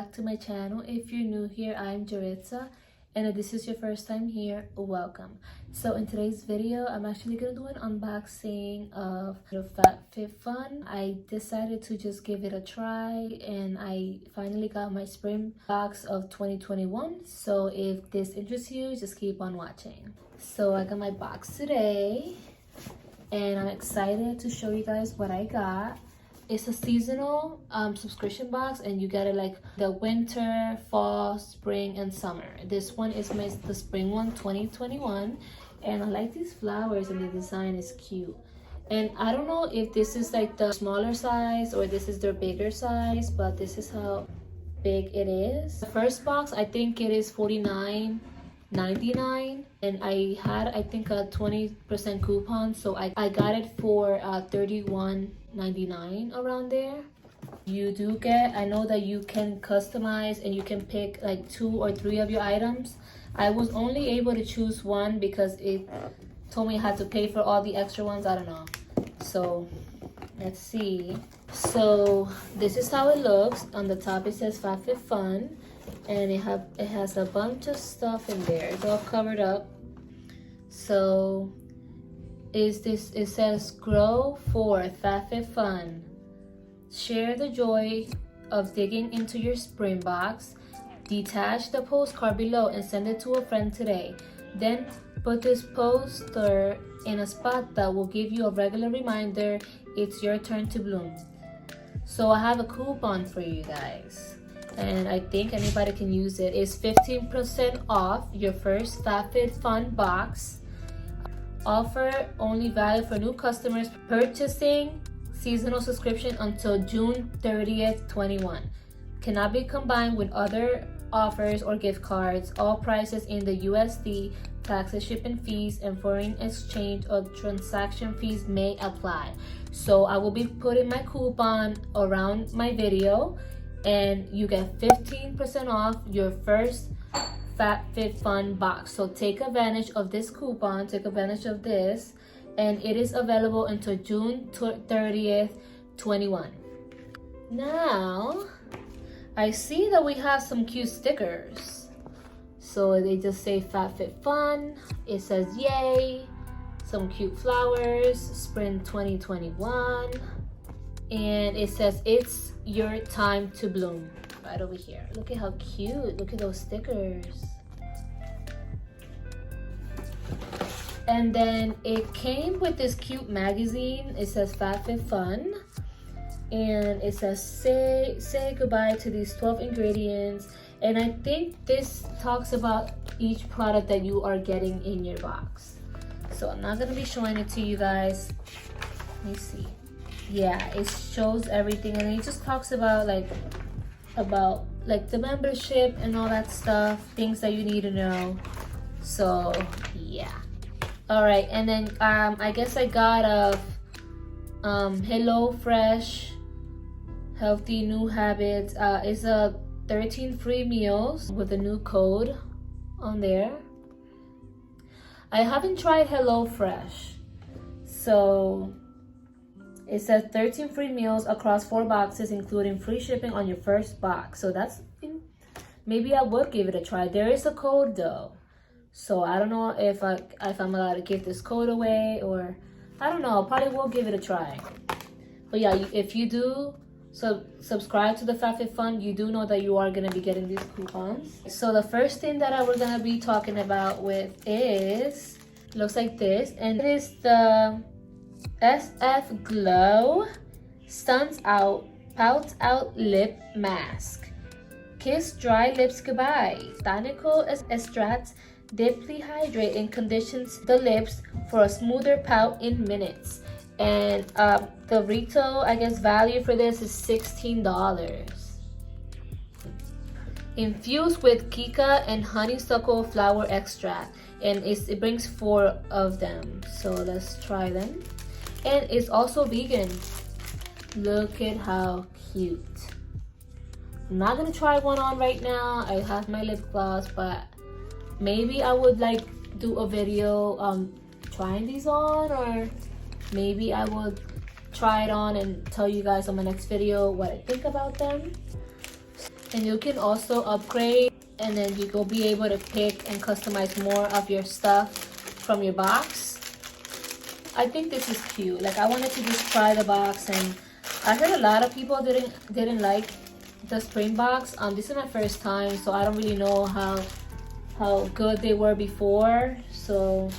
back to my channel. If you're new here, I'm Jaritza, and if this is your first time here, welcome. So in today's video, I'm actually gonna do an unboxing of the Fabfitfun. I decided to just give it a try, and I finally got my spring box of 2021. So if this interests you, just keep on watching. So I got my box today, and I'm excited to show you guys what I got. It's a seasonal subscription box, and you get it like the winter, fall, spring, and summer. This one is the spring one, 2021, and I like these flowers, and the design is cute. And I don't know if this is like the smaller size or this is their bigger size, but this is how big it is. The first box, I think it is $49.99, and I had, I think, a 20% coupon, so I got it for $31.99 around there. You do get, I know that you can customize and you can pick like 2 or 3 of your items. I was only able to choose one because it told me I had to pay for all the extra ones. I don't know, so let's see. So this is how it looks. On the top it says Fabfitfun, and it has a bunch of stuff in there. It's all covered up. So it says grow for Fabfitfun. Share the joy of digging into your spring box. Detach the postcard below and send it to a friend today. Then put this poster in a spot that will give you a regular reminder it's your turn to bloom. So I have a coupon for you guys, and I think anybody can use it. It's 15% off your first Fabfitfun box. Offer only valid for new customers purchasing seasonal subscription until June 30th, 21. Cannot be combined with other offers or gift cards. All prices in the USD. Taxes, shipping fees, and foreign exchange or transaction fees may apply. So I will be putting my coupon around my video, and you get 15% off your first Fabfitfun box. So take advantage of this coupon, take advantage of this, and it is available until June 30th, 21. Now, I see that we have some cute stickers. So they just say Fabfitfun, it says yay, some cute flowers, spring 2021, and it says it's your time to bloom right over here. Look at how cute, look at those stickers. And then it came with this cute magazine. It says Fabfitfun, and it says say goodbye to these 12 ingredients. And I think this talks about each product that you are getting in your box. So I'm not gonna be showing it to you guys. Let me see. Yeah, it shows everything, and it just talks about like the membership and all that stuff, things that you need to know. So yeah. All right, and then I guess I got a Hello Fresh Healthy New Habits. It's a 13 free meals with a new code on there. I haven't tried HelloFresh, so it says 13 free meals across 4 boxes, including free shipping on your first box. So that's, maybe I would give it a try. There is a code though, so I don't know if I'm allowed to give this code away, or I don't know. Probably will give it a try. But yeah, if you do subscribe to the Fabfitfun, you do know that you are gonna be getting these coupons. So the first thing that we're gonna be talking about with is, looks like this, and it is the SF Glow Stuns Out Pout Out Lip Mask. Kiss dry lips goodbye. Botanical extracts deeply hydrate and conditions the lips for a smoother pout in minutes. And the retail, I guess, value for this is $16. Infused with kika and honeysuckle flower extract, and it brings 4 of them. So let's try them. And it's also vegan. Look at how cute. I'm not gonna try one on right now. I have my lip gloss, but maybe I would like do a video trying these on, or maybe I would try it on and tell you guys on my next video what I think about them. And you can also upgrade, and then you will be able to pick and customize more of your stuff from your box. I think this is cute. Like, I wanted to just try the box, and I heard a lot of people didn't like the spring box. This is my first time, so I don't really know how good they were before. So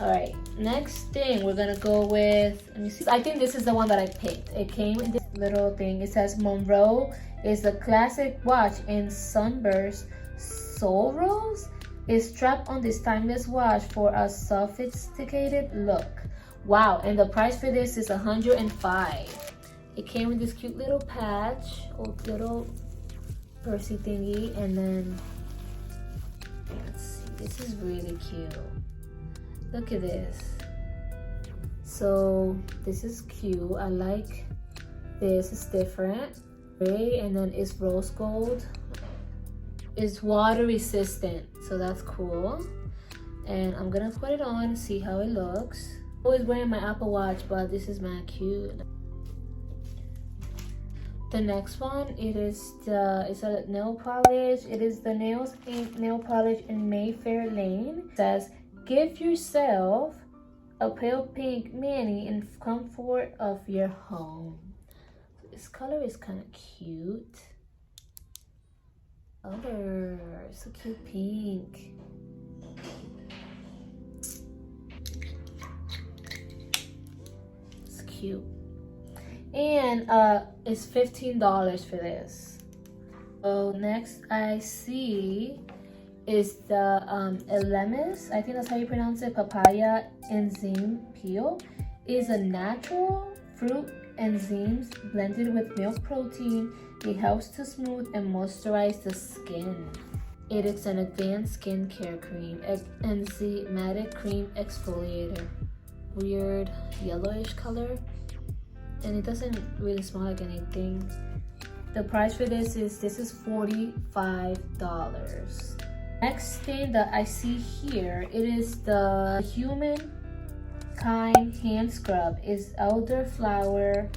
all right, next thing we're gonna go with, let me see, I think this is the one that I picked. It came in this little thing. It says Monroe is the classic watch in sunburst. Soul Rose is strapped on this timeless watch for a sophisticated look. Wow, and the price for this is $105. It came with this cute little patch, or little pursy thingy, and then let's see, this is really cute. Look at this. So this is cute. I like this. It's different. Gray, and then it's rose gold. It's water resistant, so that's cool. And I'm gonna put it on and see how it looks. I'm always wearing my Apple Watch, but this is mad cute. The next one, it's a nail polish. It is the Nails Inc nail polish in Mayfair Lane. It says, give yourself a pale pink mani in comfort of your home. This color is kind of cute. Color, it's a cute pink. It's cute. And it's $15 for this. So next I see is the Elemis, I think that's how you pronounce it, papaya enzyme peel. Is a natural fruit enzymes blended with milk protein. It helps to smooth and moisturize the skin. It is an advanced skincare cream, enzymatic cream exfoliator. Weird yellowish color, and it doesn't really smell like anything. The price for this is $45. Next thing that I see here, it is the Humankind hand scrub. Is elderflower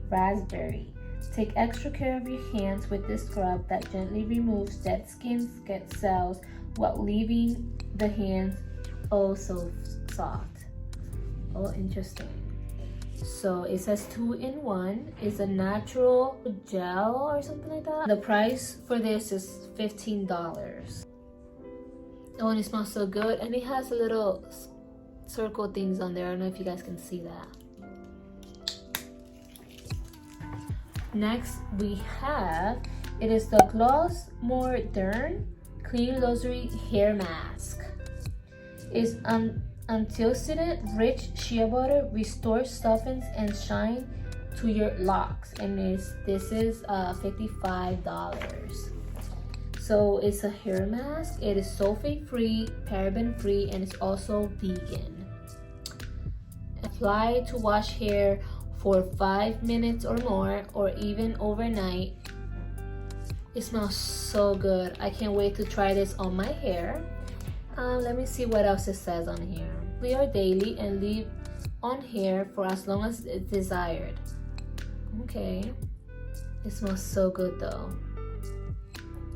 raspberry. Take extra care of your hands with this scrub that gently removes dead skin cells while leaving the hands oh so soft. Oh, interesting. So it says 2-in-1. It's a natural gel or something like that. The price for this is $15. Oh, and it smells so good, and it has a little circle things on there. I don't know if you guys can see that. Next we have, it is the Gloss Modern Clean Luxury Hair Mask. It's antioxidant rich shea butter, restores, softens, and shine to your locks, and this is $55. So it's a hair mask. It is sulfate free, paraben free, and it's also vegan. Apply to wash hair for 5 minutes or more, or even overnight. It smells so good. I can't wait to try this on my hair. Let me see what else it says on here. Clear daily and leave on hair for as long as it's desired. Okay. It smells so good though.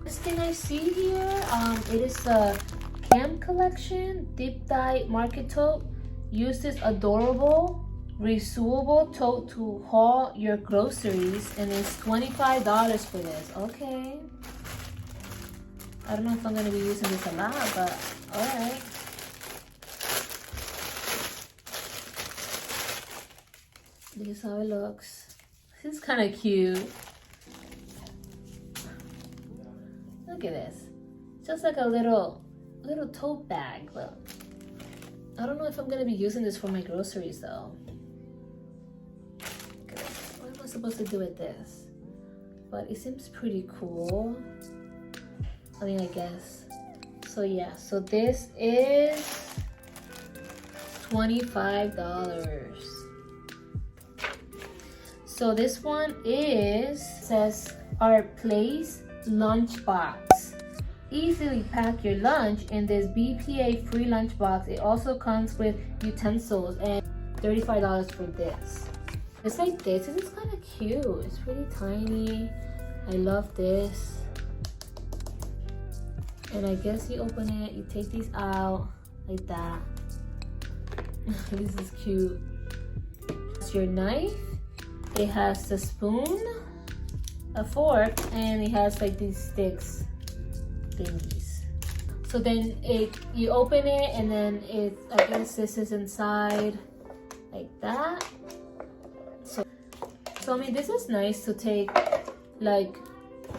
This thing I see here, it is the Cam Collection Deep Dye Market Tote. Use this adorable reusable tote to haul your groceries, and it's $25 for this. Okay. I don't know if I'm gonna be using this a lot, but alright. This is how it looks. This is kind of cute. Look at this. Just like a little tote bag. Look. I don't know if I'm gonna be using this for my groceries though. Look at this. What am I supposed to do with this? But it seems pretty cool. I mean, I guess. So yeah, so this is $25. So this one says Our Place Lunchbox. Easily pack your lunch in this BPA-free lunchbox. It also comes with utensils, and $35 for this. It's like this. This is kind of cute. It's really tiny. I love this. And I guess you open it, you take these out like that. This is cute. It's your knife. It has the spoon, a fork, and it has like these sticks thingies. So then you open it, and then I guess this is inside like that. So I mean, this is nice to take like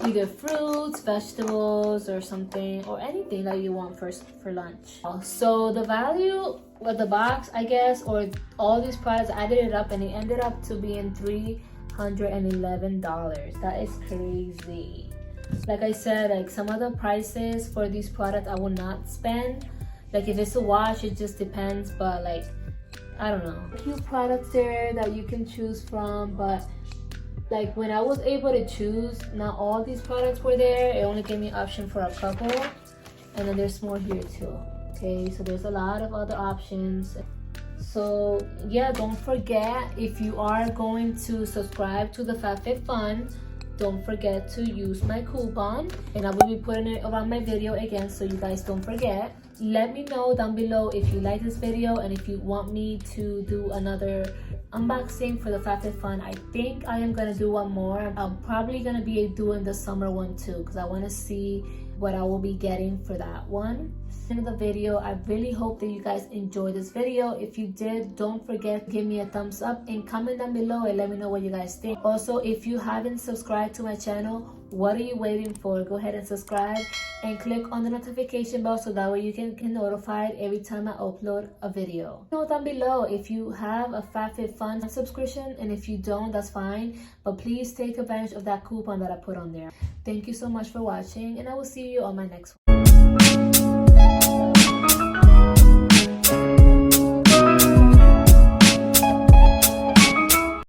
either fruits, vegetables, or something, or anything that you want for lunch. So the value of the box, I guess, or all these products, I added it up and it ended up to being $311. That is crazy. Like I said, like some of the prices for these products I will not spend. Like if it's a wash, it just depends, but like I don't know. A few products there that you can choose from, but like when I was able to choose, not all these products were there. It only gave me an option for a couple, and then there's more here too. Okay, so there's a lot of other options. So yeah, don't forget, if you are going to subscribe to the Fabfitfun, don't forget to use my coupon, and I will be putting it around my video again so you guys don't forget. Let me know down below if you like this video and if you want me to do another unboxing for the Fabfitfun. I think I am gonna do one more. I'm probably gonna be doing the summer one too, because I want to see what I will be getting for that one. End of the video. I really hope that you guys enjoyed this video. If you did, don't forget to give me a thumbs up and comment down below and let me know what you guys think. Also, if you haven't subscribed to my channel, what are you waiting for? Go ahead and subscribe and click on the notification bell so that way you can get notified every time I upload a video. Know down below if you have a Fabfitfun subscription, and if you don't, that's fine, but please take advantage of that coupon that I put on there. Thank you so much for watching, and I will see you on my next one.